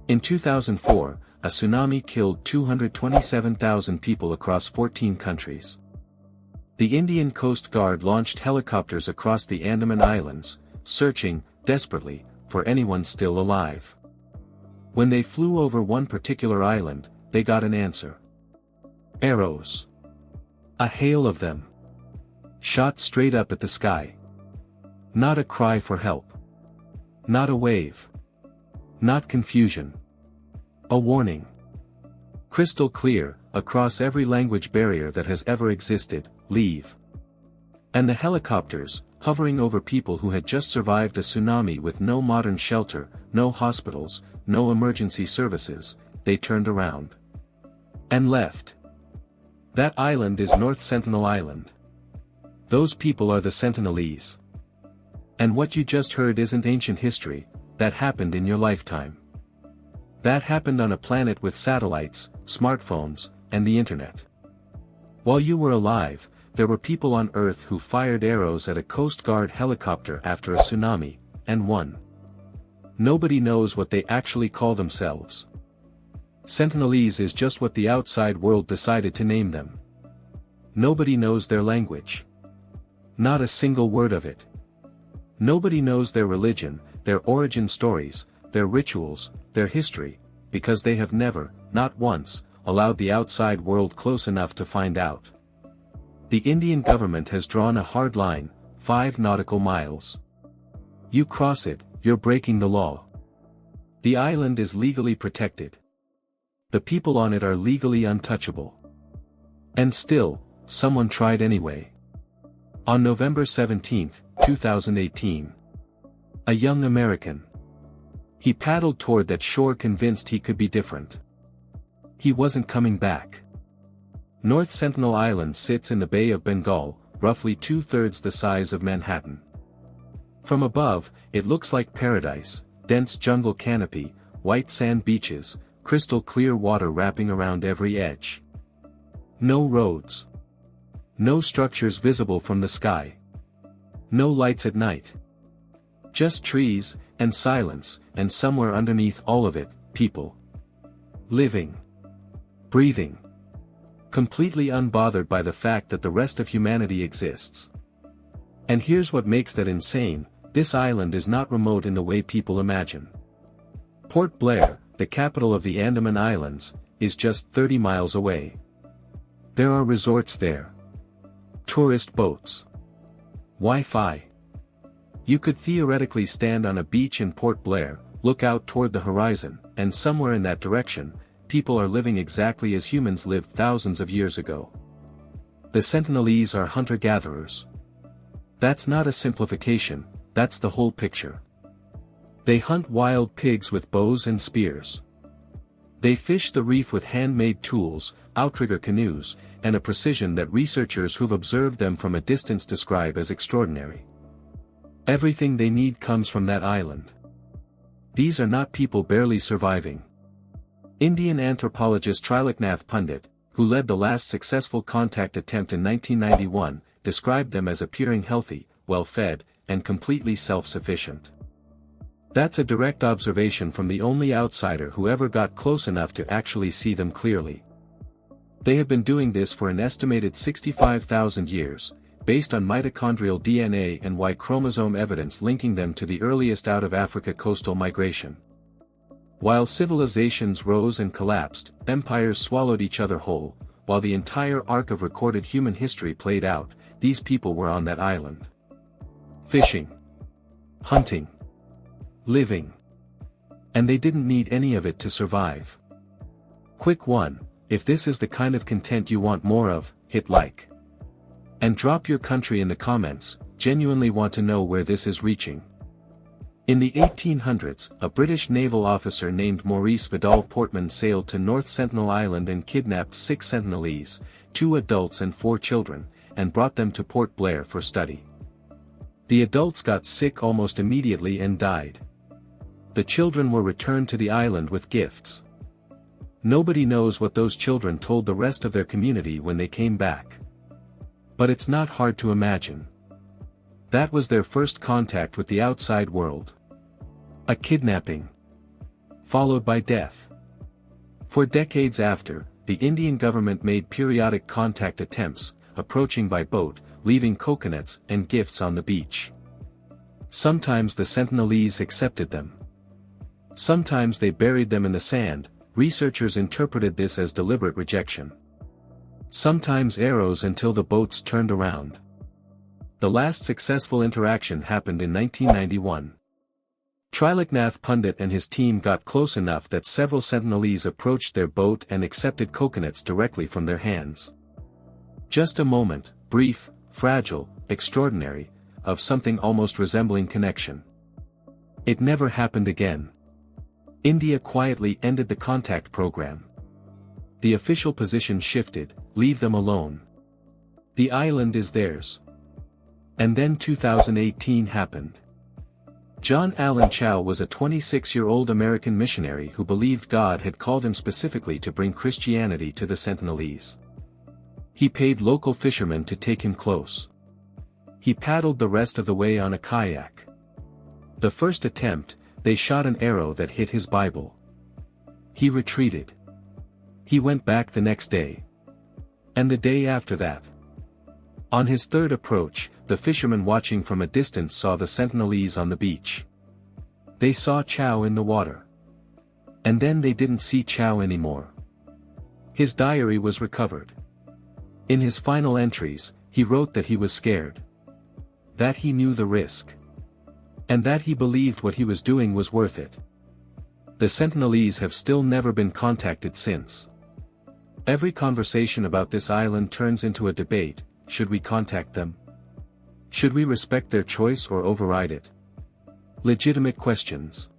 In 2004, a tsunami killed 227,000 people across 14 countries. The Indian Coast Guard launched helicopters across the Andaman Islands, searching, desperately, for anyone still alive. When they flew over one particular island, they got an answer. Arrows. A hail of them. Shot straight up at the sky. Not a cry for help. Not a wave. Not confusion. A warning. Crystal clear, across every language barrier that has ever existed, leave. And the helicopters, hovering over people who had just survived a tsunami with no modern shelter, no hospitals, no emergency services, they turned around. And left. That island is North Sentinel Island. Those people are the Sentinelese. And what you just heard isn't ancient history, that happened in your lifetime. That happened on a planet with satellites, smartphones, and the internet. While you were alive, there were people on Earth who fired arrows at a Coast Guard helicopter after a tsunami, and won. Nobody knows what they actually call themselves. Sentinelese is just what the outside world decided to name them. Nobody knows their language. Not a single word of it. Nobody knows their religion, their origin stories, their rituals, their history, because they have never, not once, allowed the outside world close enough to find out. The Indian government has drawn a hard line, 5 nautical miles. You cross it, you're breaking the law. The island is legally protected. The people on it are legally untouchable. And still, someone tried anyway. On November 17, 2018. A young American. He paddled toward that shore convinced he could be different. He wasn't coming back. North Sentinel Island sits in the Bay of Bengal, roughly 2/3 the size of Manhattan. From above, it looks like paradise, dense jungle canopy, white sand beaches, crystal clear water wrapping around every edge. No roads. No structures visible from the sky. No lights at night. Just trees, and silence, and somewhere underneath all of it, people. Living. Breathing. Completely unbothered by the fact that the rest of humanity exists. And here's what makes that insane, this island is not remote in the way people imagine. Port Blair, the capital of the Andaman Islands, is just 30 miles away. There are resorts there. Tourist boats. Wi-Fi. You could theoretically stand on a beach in Port Blair, look out toward the horizon, and somewhere in that direction, people are living exactly as humans lived thousands of years ago. The Sentinelese are hunter-gatherers. That's not a simplification, that's the whole picture. They hunt wild pigs with bows and spears. They fish the reef with handmade tools, outrigger canoes, and a precision that researchers who've observed them from a distance describe as extraordinary. Everything they need comes from that island. These are not people barely surviving. Indian anthropologist Triloknath Pandit, who led the last successful contact attempt in 1991, described them as appearing healthy, well-fed, and completely self-sufficient. That's a direct observation from the only outsider who ever got close enough to actually see them clearly. They have been doing this for an estimated 65,000 years, based on mitochondrial DNA and Y chromosome evidence linking them to the earliest out-of-Africa coastal migration. While civilizations rose and collapsed, empires swallowed each other whole, while the entire arc of recorded human history played out, these people were on that island. Fishing. Hunting. Living. And they didn't need any of it to survive. Quick one, if this is the kind of content you want more of, hit like. And drop your country in the comments, genuinely want to know where this is reaching. In the 1800s, a British naval officer named Maurice Vidal Portman sailed to North Sentinel Island and kidnapped 6 Sentinelese, 2 adults and 4 children, and brought them to Port Blair for study. The adults got sick almost immediately and died. The children were returned to the island with gifts. Nobody knows what those children told the rest of their community when they came back. But it's not hard to imagine. That was their first contact with the outside world. A kidnapping. followed by death. For decades after, the Indian government made periodic contact attempts, approaching by boat, leaving coconuts and gifts on the beach. Sometimes the Sentinelese accepted them. Sometimes they buried them in the sand. Researchers interpreted this as deliberate rejection. Sometimes arrows until the boats turned around. The last successful interaction happened in 1991. Triloknath Pandit and his team got close enough that several Sentinelese approached their boat and accepted coconuts directly from their hands. Just a moment, brief, fragile, extraordinary, of something almost resembling connection. It never happened again. India quietly ended the contact program. The official position shifted: leave them alone. The island is theirs. And then 2018 happened. John Allen Chau was a 26-year-old American missionary who believed God had called him specifically to bring Christianity to the Sentinelese. He paid local fishermen to take him close. He paddled the rest of the way on a kayak. The first attempt, they shot an arrow that hit his Bible. He retreated. He went back the next day. And the day after that. On his third approach, the fishermen watching from a distance saw the Sentinelese on the beach. They saw Chau in the water. And then they didn't see Chau anymore. His diary was recovered. In his final entries, he wrote that he was scared. That he knew the risk. And that he believed what he was doing was worth it. The Sentinelese have still never been contacted since. Every conversation about this island turns into a debate: should we contact them? Should we respect their choice or override it? Legitimate questions.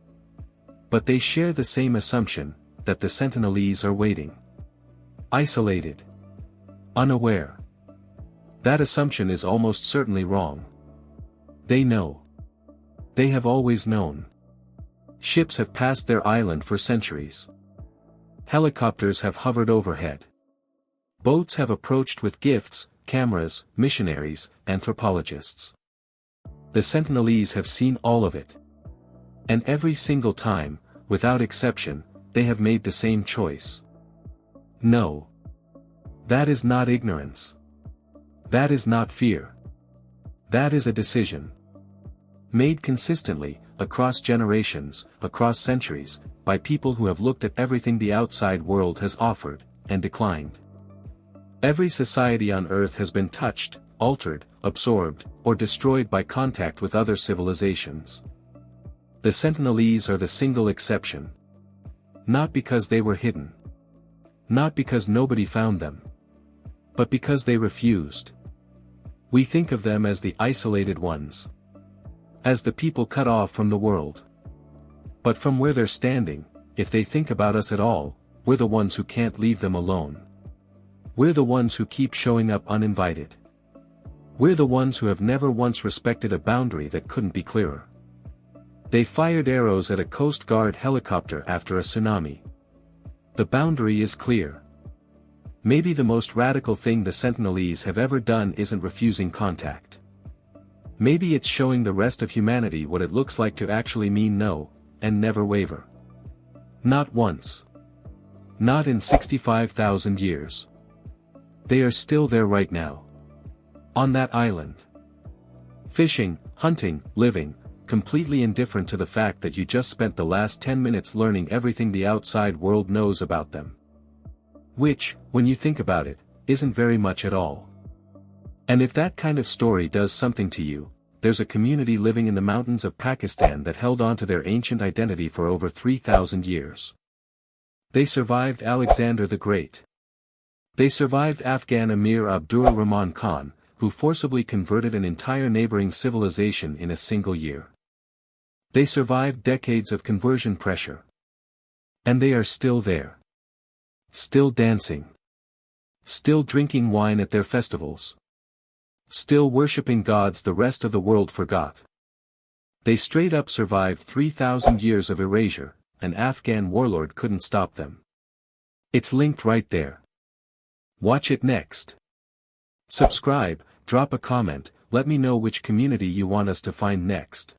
But they share the same assumption, that the Sentinelese are waiting. Isolated. Unaware. That assumption is almost certainly wrong. They know. They have always known. Ships have passed their island for centuries. Helicopters have hovered overhead. Boats have approached with gifts, cameras, missionaries, anthropologists. The Sentinelese have seen all of it. And every single time, without exception, they have made the same choice. No. That is not ignorance. That is not fear. That is a decision. Made consistently, across generations, across centuries, by people who have looked at everything the outside world has offered, and declined. Every society on Earth has been touched, altered, absorbed, or destroyed by contact with other civilizations. The Sentinelese are the single exception. Not because they were hidden. Not because nobody found them. But because they refused. We think of them as the isolated ones. As the people cut off from the world. But from where they're standing, if they think about us at all, we're the ones who can't leave them alone. We're the ones who keep showing up uninvited. We're the ones who have never once respected a boundary that couldn't be clearer. They fired arrows at a Coast Guard helicopter after a tsunami. The boundary is clear. Maybe the most radical thing the Sentinelese have ever done isn't refusing contact. Maybe it's showing the rest of humanity what it looks like to actually mean no, and never waver. Not once. Not in 65,000 years. They are still there right now. On that island. Fishing, hunting, living, completely indifferent to the fact that you just spent the last 10 minutes learning everything the outside world knows about them. Which, when you think about it, isn't very much at all. And if that kind of story does something to you, there's a community living in the mountains of Pakistan that held on to their ancient identity for over 3,000 years. They survived Alexander the Great. They survived Afghan Emir Abdur Rahman Khan, who forcibly converted an entire neighboring civilization in a single year. They survived decades of conversion pressure. And they are still there. Still dancing. Still drinking wine at their festivals. Still worshipping gods the rest of the world forgot. They straight up survived 3,000 years of erasure. An Afghan warlord couldn't stop them. It's linked right there. Watch it next. Subscribe, drop a comment, let me know which community you want us to find next.